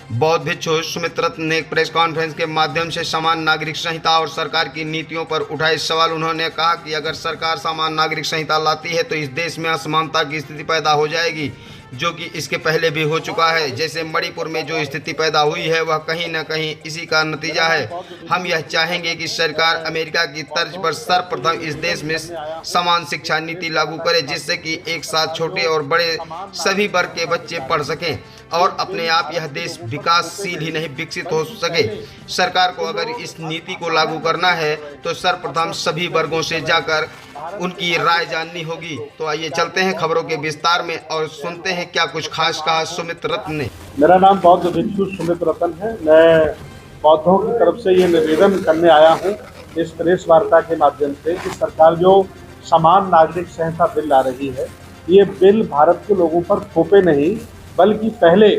बौद्ध भिक्षु सुमित रत्न ने एक प्रेस कॉन्फ्रेंस के माध्यम से समान नागरिक संहिता और सरकार की नीतियों पर उठाए सवाल। उन्होंने कहा कि अगर सरकार समान नागरिक संहिता लाती है तो इस देश में असमानता की स्थिति पैदा हो जाएगी, जो कि इसके पहले भी हो चुका है। जैसे मणिपुर में जो स्थिति पैदा हुई है वह कहीं न कहीं इसी का नतीजा है। हम यह चाहेंगे कि सरकार अमेरिका की तर्ज पर सर्वप्रथम इस देश में समान शिक्षा नीति लागू करे, जिससे कि एक साथ छोटे और बड़े सभी वर्ग के बच्चे पढ़ सकें और अपने आप यह देश विकासशील ही नहीं विकसित हो सके। सरकार को अगर इस नीति को लागू करना है तो सर्वप्रथम सभी वर्गों से जाकर उनकी राय जाननी होगी। तो आइए चलते हैं खबरों के विस्तार में और सुनते हैं क्या कुछ खास कहा सुमित रत्न ने। मेरा नाम बौद्ध भिक्षु सुमित रत्न है। मैं बौद्धों की तरफ से ये निवेदन करने आया हूँ इस प्रेस वार्ता के माध्यम से कि सरकार जो समान नागरिक संहिता बिल ला रही है, ये बिल भारत के लोगों पर थोपे नहीं, बल्कि पहले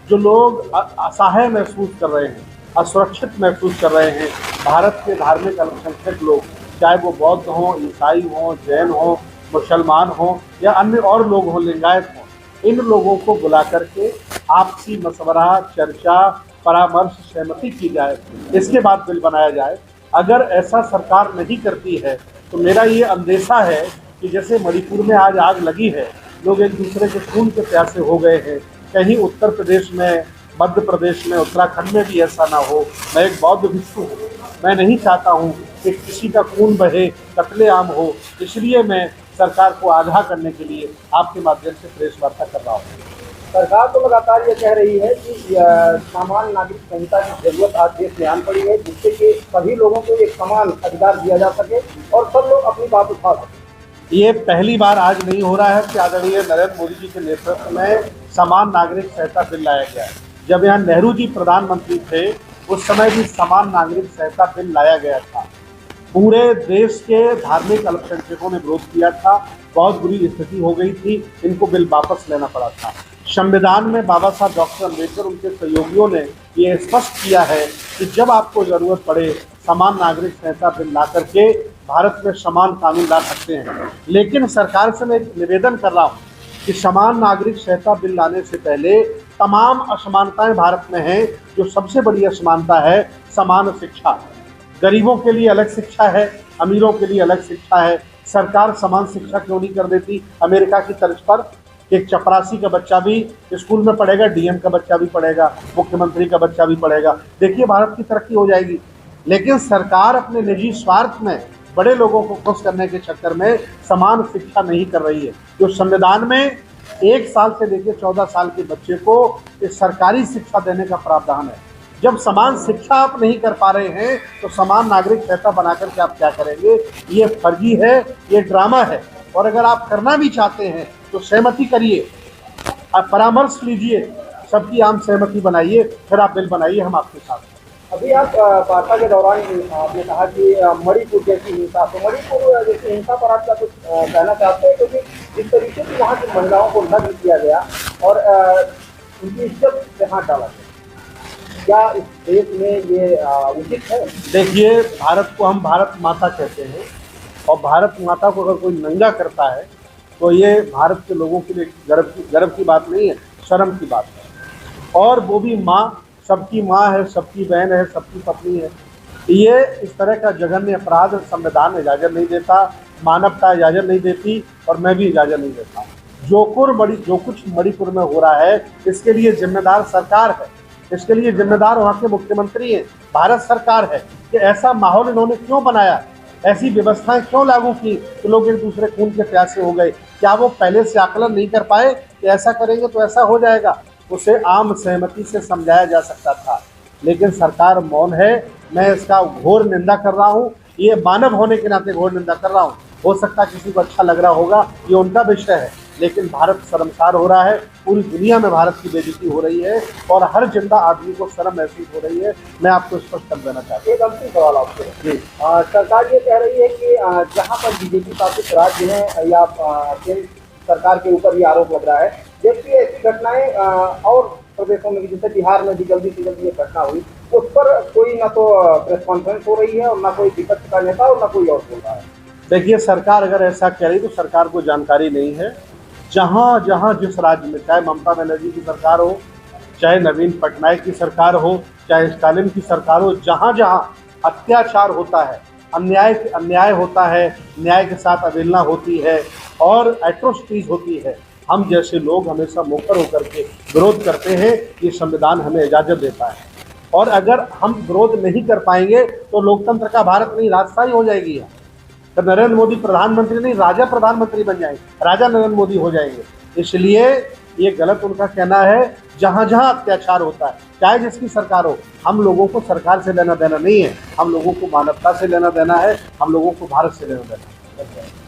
जो लोग असहाय महसूस कर रहे हैं, असुरक्षित महसूस कर रहे हैं, भारत के धार्मिक अल्पसंख्यक लोग, चाहे वो बौद्ध हों, ईसाई हों, जैन हों, मुसलमान हों या अन्य और लोग हों, लिंगायत हों, इन लोगों को बुला करके आपसी मशवरा, चर्चा, परामर्श, सहमति की जाए, इसके बाद बिल बनाया जाए। अगर ऐसा सरकार नहीं करती है तो मेरा ये अंदेशा है कि जैसे मणिपुर में आज आग लगी है, लोग एक दूसरे के खून के प्यासे हो गए हैं, कहीं उत्तर प्रदेश में, मध्य प्रदेश में, उत्तराखंड में भी ऐसा ना हो। मैं एक बौद्ध भिक्षु हूँ, मैं नहीं चाहता हूँ कि किसी का खून बहे, कत्लेआम हो, इसलिए मैं सरकार को आगाह करने के लिए आपके माध्यम से प्रेस वार्ता कर रहा हूँ। सरकार तो लगातार ये कह रही है कि समान नागरिक संहिता की जरूरत आज देश में आन पड़ी है, जिससे कि सभी लोगों को एक समान अधिकार दिया जा सके और सब लोग अपनी बात उठा सकें। ये पहली बार आज नहीं हो रहा है कि आदरणीय नरेंद्र मोदी जी के नेतृत्व में समान नागरिक संहिता बिल लाया गया है। जब यहाँ नेहरू जी प्रधानमंत्री थे उस समय भी समान नागरिक संहिता बिल लाया गया था। पूरे देश के धार्मिक अल्पसंख्यकों ने विरोध किया था, बहुत बुरी स्थिति हो गई थी, इनको बिल वापस लेना पड़ा था। संविधान में बाबा साहब डॉक्टर अम्बेडकर, उनके सहयोगियों ने ये स्पष्ट किया है कि जब आपको ज़रूरत पड़े समान नागरिक संहिता बिल ला करके भारत में समान कानून ला सकते हैं। लेकिन सरकार से मैं निवेदन कर रहा हूँ कि समान नागरिक संहिता बिल लाने से पहले तमाम असमानताएं भारत में हैं। जो सबसे बड़ी असमानता है समान शिक्षा। गरीबों के लिए अलग शिक्षा है, अमीरों के लिए अलग शिक्षा है। सरकार समान शिक्षा क्यों नहीं कर देती अमेरिका की तर्ज पर? एक चपरासी का बच्चा भी स्कूल में पढ़ेगा, डीएम का बच्चा भी पढ़ेगा, मुख्यमंत्री का बच्चा भी पढ़ेगा। देखिए भारत की तरक्की हो जाएगी। लेकिन सरकार अपने निजी स्वार्थ में बड़े लोगों को खुश करने के चक्कर में समान शिक्षा नहीं कर रही है। जो संविधान में 1 साल से लेकर 14 साल के बच्चे को सरकारी शिक्षा देने का प्रावधान है। जब समान शिक्षा आप नहीं कर पा रहे हैं तो समान नागरिक संहिता बनाकर के आप क्या करेंगे? ये फर्जी है, ये ड्रामा है। और अगर आप करना भी चाहते हैं तो सहमति करिए, आप परामर्श लीजिए, सबकी आम सहमति बनाइए, फिर आप बिल बनाइए, हम आपके साथ हैं। अभी आप वार्ता के दौरान आपने कहा कि मणिपुर जैसी हिंसा, तो मणिपुर जैसी हिंसा पर आप क्या कुछ कहना चाहते हैं? क्योंकि जिस तरीके से वहाँ की महिलाओं को नग्न किया गया और उनकी इज्जत पे हाथ डाला गया, क्या इस देश में ये उचित है? देखिए, भारत को हम भारत माता कहते हैं और भारत माता को अगर कोई नंगा करता है तो ये भारत के लोगों के लिए गर्व की बात नहीं है, शर्म की बात है। और वो भी माँ, सबकी माँ है, सबकी बहन है, सबकी पत्नी है। ये इस तरह का जघन्य अपराध संविधान इजाज़त नहीं देता, मानवता इजाज़त नहीं देती और मैं भी इजाज़त नहीं देता। जो कुछ मणिपुर में हो रहा है इसके लिए जिम्मेदार सरकार है, इसके लिए जिम्मेदार वहाँ के मुख्यमंत्री हैं, भारत सरकार है। कि ऐसा माहौल इन्होंने क्यों बनाया, ऐसी व्यवस्थाएं क्यों लागू की कि लोग एक दूसरे खून के प्यासे हो गए? क्या वो पहले से आकलन नहीं कर पाए कि ऐसा करेंगे तो ऐसा हो जाएगा? उसे आम सहमति से समझाया जा सकता था, लेकिन सरकार मौन है। मैं इसका घोर निंदा कर रहा हूँ, ये मानव होने के नाते घोर निंदा कर रहा हूँ। हो सकता है किसी को अच्छा लग रहा होगा, ये उनका विषय है, लेकिन भारत शर्मसार हो रहा है। पूरी दुनिया में भारत की बेइज्जती हो रही है और हर जिंदा आदमी को शर्म महसूस हो रही है। मैं आपको स्पष्ट कर देना चाहता हूँ। एक अंतिम सवाल आपसे जी। सरकार ये कह रही है कि जहाँ पर बीजेपी शासित राज्य हैं या केंद्र सरकार के ऊपर ये आरोप लग रहा है, जबकि ऐसी घटनाएं और प्रदेशों में, जैसे बिहार में भी जल्दी से जल्दी ये घटना हुई, उस पर कोई ना तो प्रेस कॉन्फ्रेंस हो रही है और ना कोई विपक्ष का नेता और ना कोई और बोल रहा है। देखिए, सरकार अगर ऐसा कह रही तो सरकार को जानकारी नहीं है। जहाँ जहाँ जिस राज्य में, चाहे ममता बनर्जी की सरकार हो चाहे नवीन पटनायक की सरकार हो, चाहे स्टालिन की सरकार हो, जहाँ जहाँ अत्याचार होता है, अन्याय होता है, न्याय के साथ अवहेलना होती है और एट्रोसिटीज होती है, हम जैसे लोग हमेशा मुखर होकर के विरोध करते हैं। ये संविधान हमें इजाज़त देता है और अगर हम विरोध नहीं कर पाएंगे तो लोकतंत्र का भारत नहीं राजशाही हो जाएगी। तो नरेंद्र मोदी प्रधानमंत्री नहीं, राजा प्रधानमंत्री बन जाएंगे, राजा नरेंद्र मोदी हो जाएंगे। इसलिए ये गलत उनका कहना है। जहाँ जहाँ अत्याचार होता है, चाहे जिसकी सरकार हो, हम लोगों को सरकार से लेना देना नहीं है, हम लोगों को मानवता से लेना देना है, हम लोगों को भारत से लेना देना है।